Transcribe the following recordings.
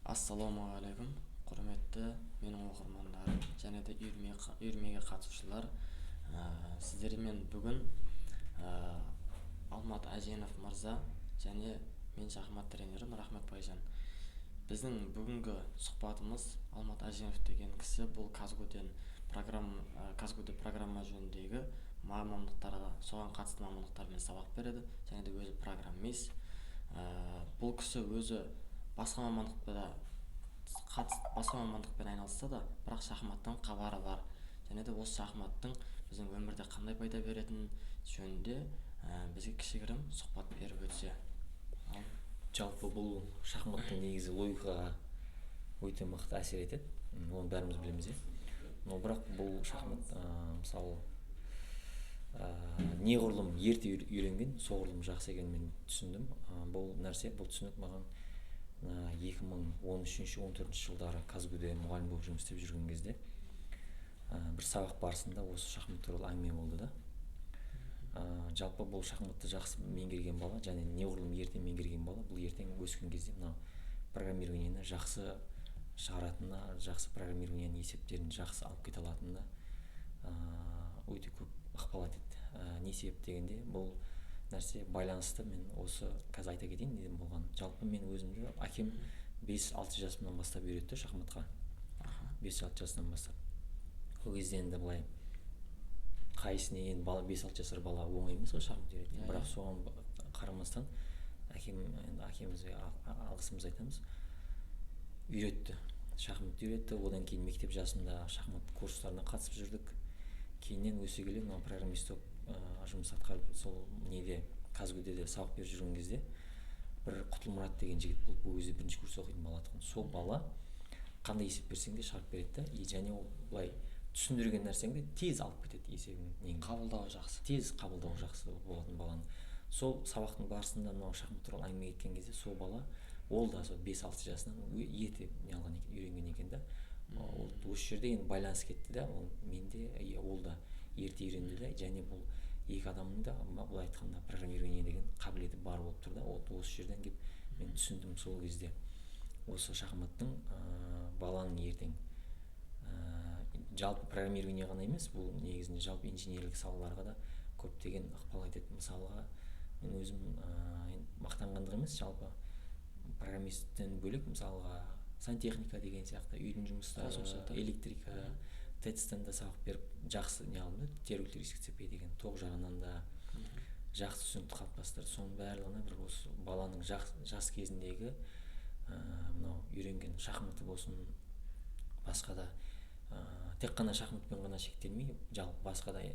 Ассалаумағалейкум, құрметті менің оқырмандарым және де үйірмеге қатысушылар. Сіздермен бүгін Алмат Әженов мырза және мен шахмат тренері Нұрахмет Байжан. Біздің бүгінгі сұхбатымыз Алмат Әженов деген кісі бұл Казгуден программа жөніндегі мамандықтарға, соған қатысты мамандықтармен сабақ береді және де өзі программист. Бұл кісі өзі басқа мамандықпен айналысса да, бірақ шахматтан хабары бар. Және де осы шахматтың біздің өмірде қандай пайда беретінін жөнінде бізге кішігірім сұхбат беріп өтсе. Жалпы бұл шахматтың негізі логикаға өте мықты әсер етеді. Оны бәріміз білеміз. Но бірақ бұл шахмат мысалы неғұрлым ерте үйренген, соғұрлым жақсы екенін мен түсіндім. Бұл түсінік маған 2013-14 жылдары Казгуде мұғалім болып жұмыс істеп жүрген кезде бір сабақ барысында осы шахмат туралы әңгіме болды да. Жалпы бұл шахматты жақсы меңгерген бала және неғұрлым ерте меңгерген бала бұл ертең өскен кезде мына программированияны жақсы шығаратынына, жақсы программированияның есептерін жақсы алып кете алатынына өте көп ықпал етеді. Не себеп дегенде бұл нәрсе байланысты. Мен осы қазір айта кетейін неден болған. Жалпы мен өзімді әкем 5-6 жасымнан бастап үйретті шахматқа. 5-6 жасынан бастап. Ол кезде енді былай қайсыне енді 5-6 жасар бала оңай емес қой шахмат үйрету. Бірақ соған қарамастан әкемізге алғысымызды айтамыз. Үйретті. Шахмат үйретті. Одан кейін мектеп жасында шахмат курстарына қатысып жүрдік. Кейіннен өсе келе мына программист болып жұмыс атқарып сол неде Казгуде сабақ беріп жүрген кезде бір Құтылмұрат деген жігіт болды. Бұл кезде бірінші курс оқитын бала тұғын. Сол бала қандай есеп берсең де шығарып береді да, және ол былай түсіндірген нәрсеңді тез алып кетеді есебін. Қабылдауы жақсы. Тез қабылдауы жақсы болатын баланы. Сол сабақтың барысында мынау шахмат туралы әңгіме кеткен кезде сол бала ол да сол 5-6 жасынан ерте үйренген екен да. Ол осы жерде енді байланыс кетті да, менде ол да ерте үйренді да, және бұл екі адамның да былай айтқанда программирование деген қабілеті бар болып тұр да. Осы жерден келіп мен түсіндім сол кезде осы шахматтың баланың ертең жалпы программирование ғана емес, бұл негізінде жалпы инженерлік салаларға да көптеген ықпал етеді. Мысалға мен өзім мақтанғандық емес, жалпы программисттен бөлек мысалға сантехника деген сияқты үйдің жұмыстары, электрика, ТЭЦ-тен де сабақ беріп жақсы не алдым да, теоретический цепи деген тоқ жағынан да жақсы түсінікті қалыптастырды. Соның барлығына бір осы баланың жас кезіндегі мынау үйренген шахматы болсын, басқа да тек қана шахматпен ғана шектелмей, жалпы басқа да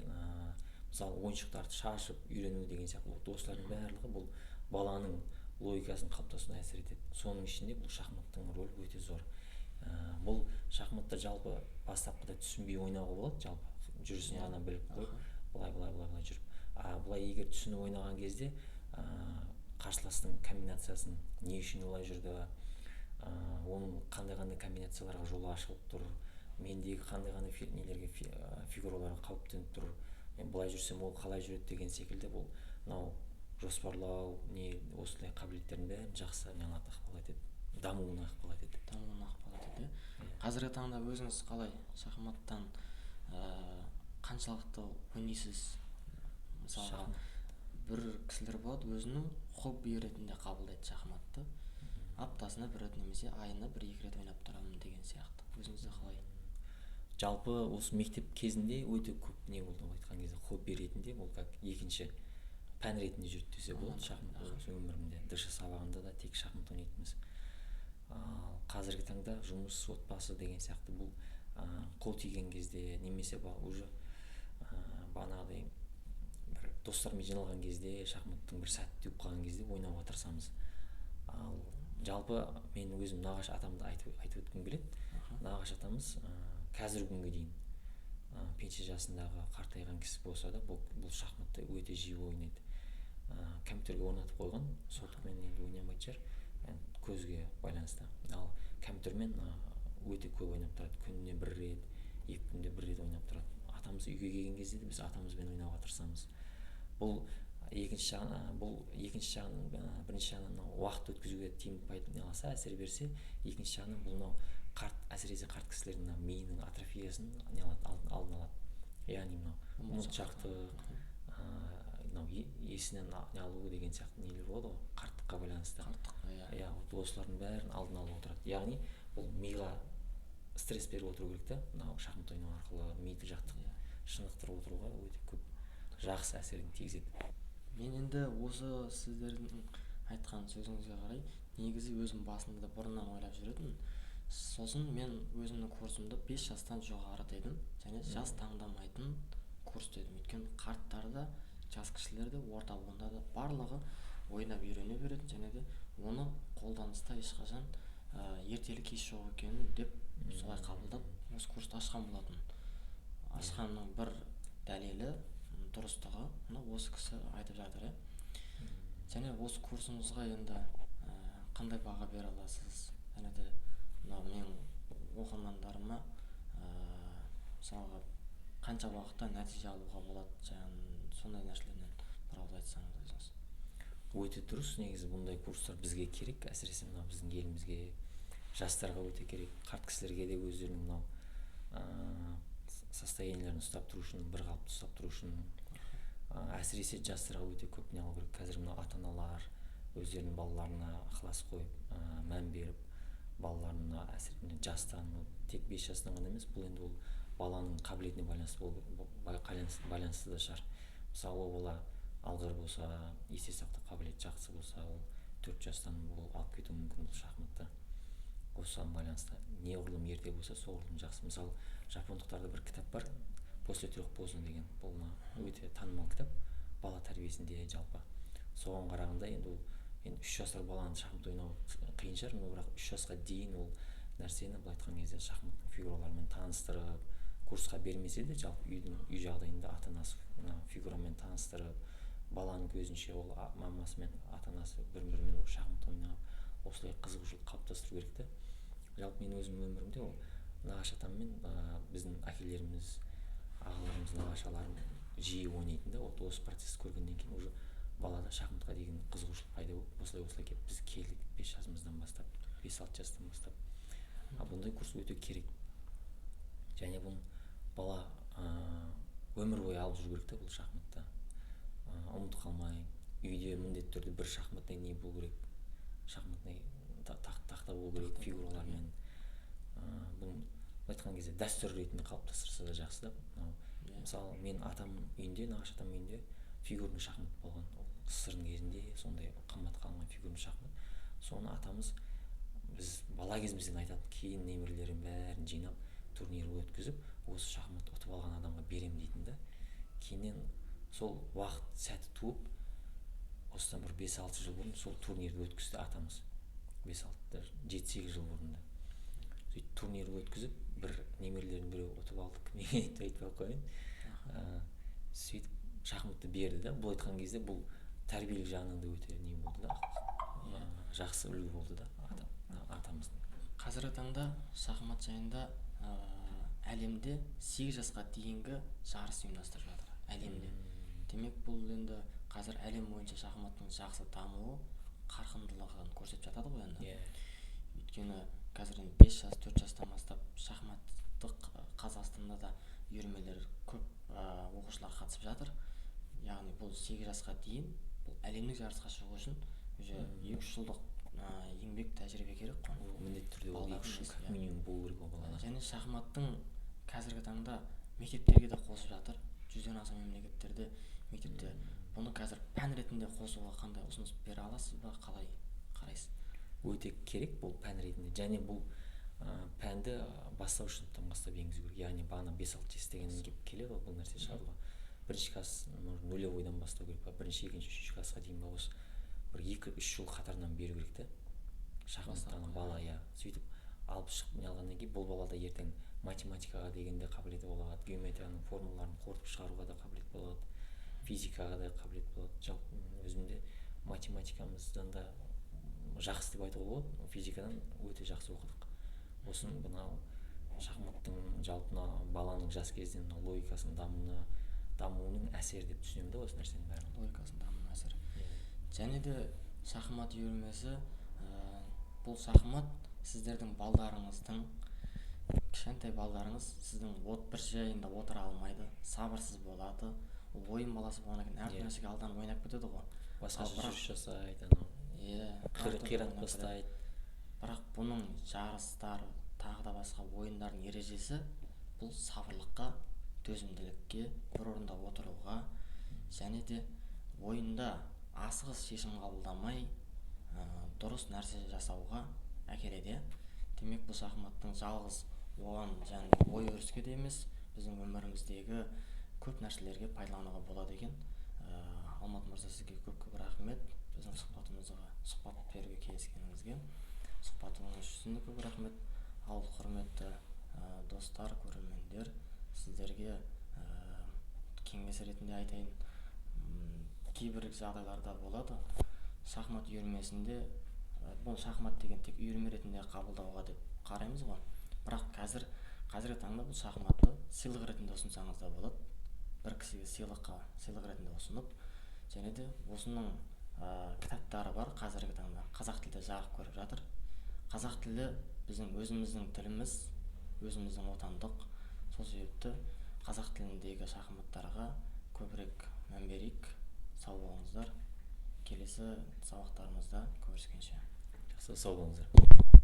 мысалы ойыншықтарды шашып үйрену деген сияқты осылардың барлығы бұл баланың логикасын қалыптасуына әсер етеді. Соның ішінде бұл шахматтың рөлі өте зор. Бұл шахматты жалпы бастапқыда түсінбей ойнауға болады, жалпы жүрісін ғана біліп қойып, былай жүріп. Былай егер түсініп ойнаған кезде қарсыластың комбинациясын не үшін олай жүрді, оның қандай комбинацияларға жолы ашылып тұр, мендегі қандай нелерге фигураларға қауіптеніп тұр, мен былай жүрсем ол қалай жүреді деген секілді бұл мынау жоспарлау, осындай қабілеттердің бәрін жақсы ықпал етеді, дамуына ықпал етеді. Қазіргі таңда өзіңіз қалай шахматтан қаншалықты ойнайсыз? Мысалға бір кісілер болады, өзінің хобби ретінде қабылдайды шахматты. Аптасына бір рет немесе айына 1-2 рет ойнап тұрамын деген сияқты. Өзіңізде қалай? Жалпы осы мектеп кезінде өте көп не болды айтқан кезде хобби ретінде, ол как екінші пән ретінде жүрді десе болады шахмат өмірімде. ДШ сабағында да тек шахмат ойнайтынбыз. Қазіргі таңда жұмыс, отбасы деген сияқты бұл қол тиген кезде немесе уже бағанағыдай бір достармен жиналған кезде шахматтың бір сәтті теуіп қалған кезде ойнауға тырысамыз. Ал жалпы мен өзім нағашы атамды айтып өткім келеді. Нағашы атамыз қазіргі күнге дейін пенсия жасындағы қартайған кісі болса да бұл шахматты өте жиі ойнайды. Компьютерге орнатып қойған, сотықмен енді ойнамайды шығар, көзге байланысты. Ал компьютермен өте көп ойнап тұрады. Күніне 1 рет, 2 күнде 1 рет ойнап тұрады. Атамыз үйге келген кезде де біз атамызбен ойнауға тырысамыз. Бұл екінші жағынан бұл екінші жағынан бірінші жағынан мынау уақыт өткізуге тиімді алса, әсер берсе, екінші жағынан бұл мынау әсіресе қарт кісілердің мына миының атрофиясын алдын алады. Яғни мынау ұмытшақтық, мынау есінен алу деген сияқты нелер болады ғой, қарттыққа байланысты. Иә, осылардың бәрін алдын алып отырады. Яғни бұл миға стресс беріп отыру керек та, мынау шахмат ойнау арқылы миды шынықтырып отыруға өте көп жақсы әсерін тигізеді. Мен енді осы сіздердің айтқан сөзіңізге қарай негізі өзім басында да бұрыннан ойлап жүретінмін. Сосын мен өзімнің курсымды 5 жастан жоғары дедім, және жас таңдамайтын курс дедім. Өйткені қарттар да, жас кішілер де, орта буында да барлығы ойнап үйрене беретін, және де оны қолданыста ешқашан ертелі кеш жоқ екенін деп солай қабылдап осы курсты ашқан болатын. Ашқанның бір дәлелі, дұрыстығы осы кісі айтып жатыр. Және осы курсымызға енді қандай баға бере аласыз? Және де мен оқырмандарыма мысалға қанша уақытта нәтиже алуға болады, сондай нәрселерден бір ауыз айтсаңыз өзіңіз. Өте дұрыс. Негізі бұндай курстар бізге керек, әсіресе мынау біздің елімізге, жастарға өте керек. Қарт кісілерге де өздерінің мынау состояниелерін ұстап тұру үшін, бір қалыпты ұстап тұру үшін, әсіресе жастарға өте көп не алу керек. Қазір мына ата-аналар өздерінің балаларына ықылас қойып, мән беріп, балаларына әсіресе жастан, тек 5 жастан ғана емес, бұл енді ол баланың қабілетіне байланысты да шығар. Мысалы, ол бала алғыр болса, есте сақтау қабілеті жақсы болса, ол 4 жастан ол алып кетуі мүмкін бұл шахматты. Осыған байланысты неғұрлым ерте болса, соғұрлым жақсы. Мысалы, жапондықтарда бір кітап бар, «После 3 поздно» деген. Бұл өте танымал кітап, бала тәрбиесінде жалпы. Соған қарағанда енді ол 3 жасар баланы шахмат ойнау қиын шығар, бірақ 3 жасқа дейін ол нәрсені былай айтқан кезде шахматтың фигураларымен таныстырып, курсқа бермесе де жалпы үй жағдайында ата-анасы фигурамен таныстырып, баланың көзінше ол мамасы мен ата-анасы бір-бірімен шахмат ойнап, осылай қызығушылық қалыптастыру керек те. Жалпы мен өзім өмірімде ол нағашы атаммен біздің әкелеріміз, ағаларымыз, нағашаларым жиі ойнайтын да, осы процесс көргеннен кейін уже балада шахматқа деген қызығушылық пайда болып, осылай келіп біз келдік 5 жасымыздан бастап, 5-6 жастан бастап. Бұндай курс өте керек. Және бұны бала өмір бойы алып жүру керек те, бұл шахматта. Ұмытып қалмай, үйде міндетті түрде бір шахматный не болу керек, шахматный тақта болу керек, фигуралармен. Бұл айтқан кезде дәстүр ретінде қалыптастырса да жақсы да. Мысалы, мен атамның үйінде, нағашы атамның үйінде фигурный шахмат болған. Ол СССР-ның кезінде сондай қымбат қалған фигурный шахмат. Соны атамыз біз бала кезімізден айтатын, кейін немерелерін бәрін жинап, турнир өткізіп, осы шахмат ұтып алған адамға берем дейтін да. Кейіннен сол уақыт сәті туып, осыдан бір 5-6 жыл бұрын сол турнирді өткізді атамыз. 7-8 жыл бұрын да. Сөйтіп турнирді өткізіп, бір немерелердің біреуі ұтып алдық, мен айтпай қояйын. Сөйтіп шахматты берді да. Бұл айтқан кезде бұл тәрбиелік жағынан да өте не болды да, жақсы үлгі болды да атамыздың. Қазіргі таңда шахмат жайында әлемде 8 жасқа дейінгі жарыс ұйымдастырып жатыр әлемде. Демек бұл енді қазір әлем бойынша шахматтың жақсы дамуы, қарқындылығын көрсетіп жатады ғой енді. Өйткені қазір 5 жас, 4 жастан бастап шахматтық Қазақстанда да үйірмелер көп, оқушылар қатысып жатыр. Яғни бұл 8 жасқа дейін бұл әлемдік жарысқа шығу үшін уже 2-3 жылдық еңбек тәжірибе керек қой. Міндетті түрде ол 2-3 жыл как минимум болу керек балада. Және шахматтың қазіргі таңда мектептерге де қосып жатыр. 100-ден аса мемлекеттерде мектепте бұны қазір пән ретінде қосуға қандай ұсыныс бере аласыз ба, қалай қарайсыз? Өте керек бұл пән ретінде. Және бұл пәнді бастауыш сыныптан бастап енгізу керек. Яғни бағана 5-6 жас дегеннен келеді бұл нәрсе шығаруға. Бірінші класс нулевойдан бастау керек па, бірінші, екінші, үшінші классқа дейін ба, осы бір 2-3 жыл қатарынан беру керек те. Шахматтан бала, сөйтіп алып шығып не алғаннан кейін бұл балада ертең математикаға дегенде қабілеті болады, геометрияның формулаларын қорытып шығаруға да қабілет болады, физикаға да қабілет болады. Жалпы өзімде математикамыздан да жақсы деп айтуға болады, физикадан өте жақсы оқыдық. Осының мынау шахматтың жалпы баланың жас кезден логикасының дамуының әсері деп түсінемін да осы нәрсенің бәрін. Логикасының дамуына және де шахмат үйірмесі, бұл шахмат сіздердің балдарыңыздың, кішкентай балдарыңыз сіздің бір жайында отыра алмайды, сабырсыз болады. Ол ойын баласы болғаннан кейін әртүрлі нәрсеге алданып ойнап кетеді ғой. Басқаша жүріс жасайды, анау қиратып тастайды. Бірақ бұның жарыстар, тағы да басқа ойындардың ережесі бұл сабырлыққа, төзімділікке, бір орында отыруға, және де ойында асығыс шешім қабылдамай дұрыс нәрсе жасауға әкеледі. Демек бұл шахматтың жалғыз оған және ой өріске де емес, біздің өміріміздегі көп нәрселерге пайдалануға болады екен. Алмат мырза, сізге көп рахмет біздің сұхбат беруге келіскеніңізге. Сұхбатыңыз үшін көп рахмет. Ал құрметті достар, көрермендер, сіздерге кеңес ретінде айтайын, кейбір жағдайларда болады шахмат үйірмесінде, бұл шахмат деген тек үйірме ретінде қабылдауға деп қараймыз ғой. Бірақ қазіргі таңда бұл шахматты сыйлық ретінде ұсынсаңыз да болады. Бір кісіге сыйлық ретінде ұсынып, және де осының кітаптары бар, қазіргі таңда қазақ тілде жарық көріп жатыр. Қазақ тілі біздің өзіміздің тіліміз, өзіміздің отандық. Сол себепті қазақ тіліндегі шахматтарға көбірек мән берейік. Сау болыңыздар. Келесі сабақтарымызда көріскенше. Жақсы, сау болыңыздар.